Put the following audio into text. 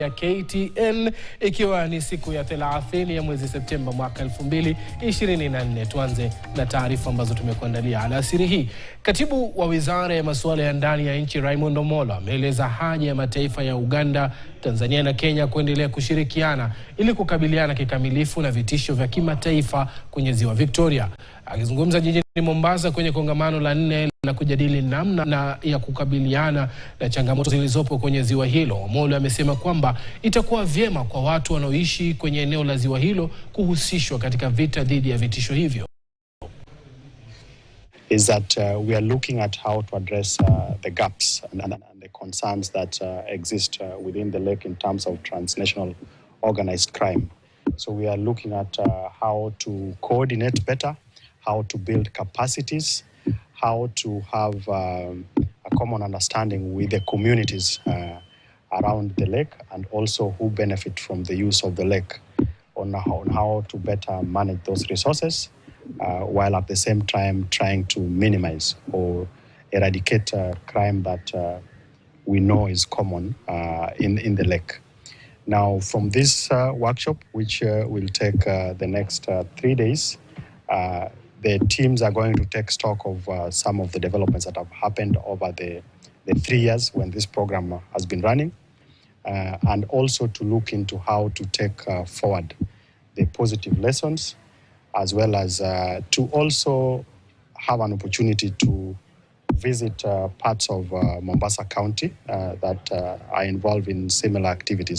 ya KTN ikiwa ni siku ya 30 ya mwezi Septemba mwaka 2024. Tuanze na taarifa ambazo tumekuandalia alasiri hii. Katibu wa Wizara ya Masuala ya Ndani ya Nchi Raymond Omollo ameeleza haja ya mataifa ya Uganda, Tanzania na Kenya kuendelea kushirikiana ili kukabiliana kikamilifu na vitisho vya kimataifa kwenye Ziwa Victoria. Akizungumza jijini Mombasa kwenye kongamano la 4 la kujadili namna ya kukabiliana na changamoto zilizopo kwenye ziwa hilo, Omollo amesema kwamba itakuwa vyema kwa watu wanaoishi kwenye eneo la ziwa hilo kuhusishwa katika vita dhidi ya vitisho hivyo. Is that we are looking at how to address the gaps and the concerns that exist within the lake in terms of transnational organized crime. So we are looking at how to coordinate better, how to build capacities, how to have a common understanding with the communities around the lake, and also who benefit from the use of the lake, on how to better manage those resources, while at the same time trying to minimize or eradicate crime that we know is common in the lake. Now, from this workshop, which will take the next 3 days, the teams are going to take stock of some of the developments that have happened over the 3 years when this program has been running, and also to look into how to take forward the positive lessons, as well as to also have an opportunity to visit parts of Mombasa County that are involved in similar activities.